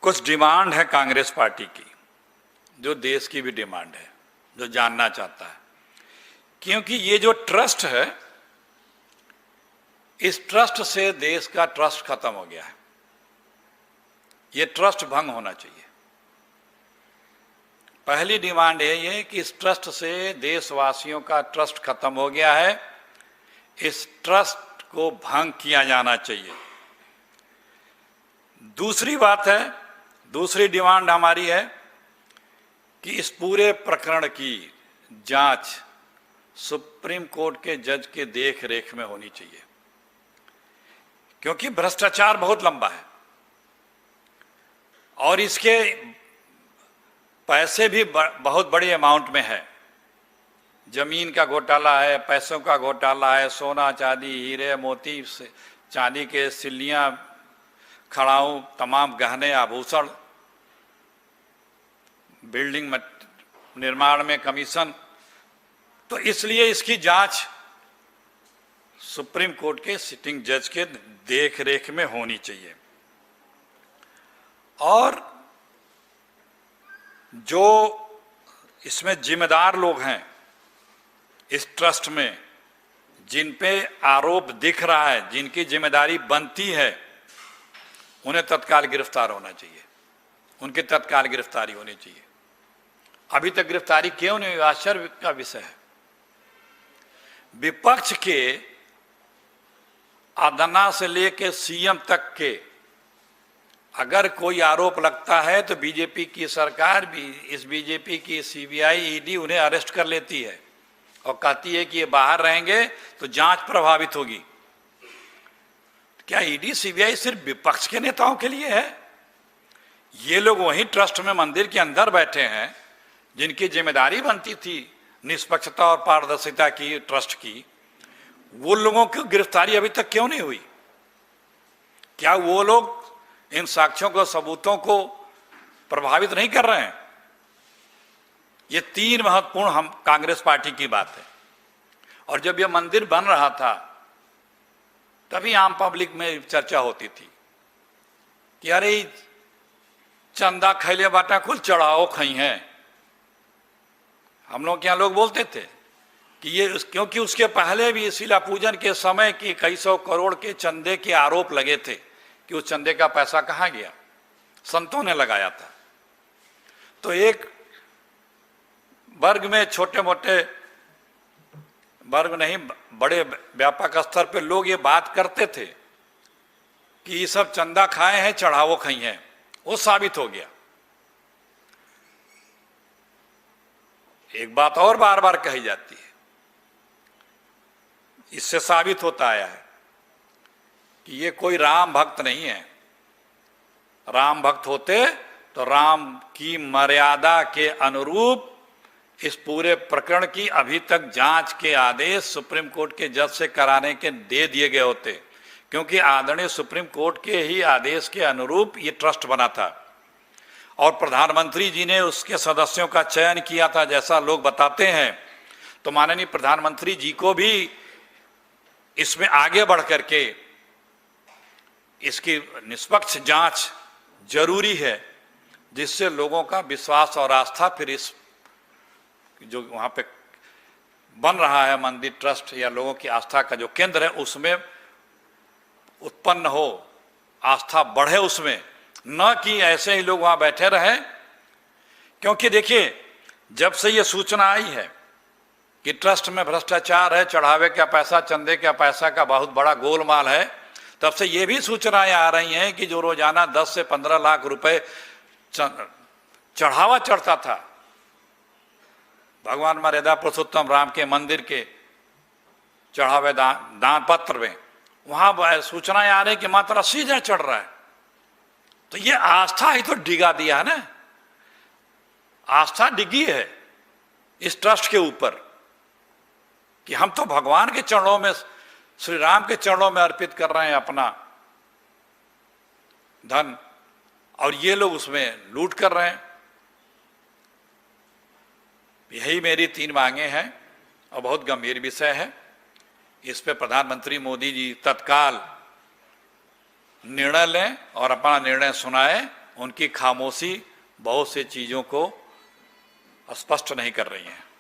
कुछ डिमांड है कांग्रेस पार्टी की, जो देश की भी डिमांड है, जो जानना चाहता है। क्योंकि ये जो ट्रस्ट है, इस ट्रस्ट से देश का ट्रस्ट खत्म हो गया है। ये ट्रस्ट भंग होना चाहिए। पहली डिमांड है कि इस ट्रस्ट से देशवासियों का ट्रस्ट खत्म हो गया है, इस ट्रस्ट को भंग किया जाना चाहिए। दूसरी बात है, दूसरी डिमांड हमारी है कि इस पूरे प्रकरण की जांच सुप्रीम कोर्ट के जज के देख रेख में होनी चाहिए, क्योंकि भ्रष्टाचार बहुत लंबा है और इसके पैसे भी बहुत बड़ी अमाउंट में है। जमीन का घोटाला है, पैसों का घोटाला है, सोना चांदी, हीरे मोती, चांदी के सिल्लियां, खड़ाऊ, तमाम गहने आभूषण, बिल्डिंग निर्माण में कमीशन। तो इसलिए इसकी जांच सुप्रीम कोर्ट के सिटिंग जज के देख रेख में होनी चाहिए। और जो इसमें जिम्मेदार लोग हैं इस ट्रस्ट में, जिन पे आरोप दिख रहा है, जिनकी जिम्मेदारी बनती है, उन्हें तत्काल गिरफ्तार होना चाहिए, उनकी तत्काल गिरफ्तारी होनी चाहिए। अभी तक गिरफ्तारी क्यों नहीं हुई, आश्चर्य का विषय है। विपक्ष के अदना से लेकर सीएम तक के अगर कोई आरोप लगता है तो बीजेपी की सरकार भी, इस बीजेपी की सीबीआई, ईडी उन्हें अरेस्ट कर लेती है और कहती है कि ये बाहर रहेंगे तो जांच प्रभावित होगी। क्या ईडी सीबीआई सिर्फ विपक्ष के नेताओं के लिए है? ये लोग वही ट्रस्ट में, मंदिर के अंदर बैठे हैं, जिनकी जिम्मेदारी बनती थी निष्पक्षता और पारदर्शिता की, ट्रस्ट की। वो लोगों की गिरफ्तारी अभी तक क्यों नहीं हुई? क्या वो लोग इन साक्ष्यों को, सबूतों को प्रभावित नहीं कर रहे हैं? ये तीन महत्वपूर्ण हम कांग्रेस पार्टी की बात है। और जब यह मंदिर बन रहा था तभी आम पब्लिक में चर्चा होती थी कि अरे चंदा खैले बाटा कुल चढ़ाओ खई हैं। हम लोग यहाँ लोग बोलते थे कि ये क्योंकि उसके पहले भी शिला पूजन के समय की कई सौ करोड़ के चंदे के आरोप लगे थे कि उस चंदे का पैसा कहाँ गया, संतों ने लगाया था। तो एक वर्ग में, छोटे मोटे वर्ग नहीं, बड़े व्यापक स्तर पे लोग ये बात करते थे कि ये सब चंदा खाए हैं, चढ़ावो खाई हैं। वो साबित हो गया। एक बात और बार बार कही जाती है, इससे साबित होता आया है कि ये कोई राम भक्त नहीं है। राम भक्त होते तो राम की मर्यादा के अनुरूप इस पूरे प्रकरण की अभी तक जांच के आदेश सुप्रीम कोर्ट के जज से कराने के दे दिए गए होते, क्योंकि आदरणीय सुप्रीम कोर्ट के ही आदेश के अनुरूप ये ट्रस्ट बना था और प्रधानमंत्री जी ने उसके सदस्यों का चयन किया था, जैसा लोग बताते हैं। तो माननीय प्रधानमंत्री जी को भी इसमें आगे बढ़ करके इसकी निष्पक्ष जांच जरूरी है, जिससे लोगों का विश्वास और आस्था फिर इस जो वहाँ पे बन रहा है मंदिर, ट्रस्ट या लोगों की आस्था का जो केंद्र है, उसमें उत्पन्न हो, आस्था बढ़े उसमें, न कि ऐसे ही लोग वहाँ बैठे रहे। क्योंकि देखिए, जब से ये सूचना आई है कि ट्रस्ट में भ्रष्टाचार है, चढ़ावे का पैसा, चंदे का पैसा का बहुत बड़ा गोलमाल है, तब से ये भी सूचनाएं आ रही हैं कि जो रोजाना 10 से 15 लाख रुपए चढ़ावा चढ़ता था भगवान मर्यादा पुरुषोत्तम राम के मंदिर के चढ़ावे दान पत्र में, वहां सूचनाएं आ रही कि मात्र 80,000 चढ़ रहा है। तो ये आस्था ही तो डिगा दिया है ना, आस्था डिगी है इस ट्रस्ट के ऊपर कि हम तो भगवान के चरणों में, श्री राम के चरणों में अर्पित कर रहे हैं अपना धन, और ये लोग उसमें लूट कर रहे हैं। यही मेरी 3 मांगे हैं और बहुत गंभीर विषय है। इस पे प्रधानमंत्री मोदी जी तत्काल निर्णय लें और अपना निर्णय सुनाएं उनकी खामोशी बहुत सी चीज़ों को स्पष्ट नहीं कर रही है।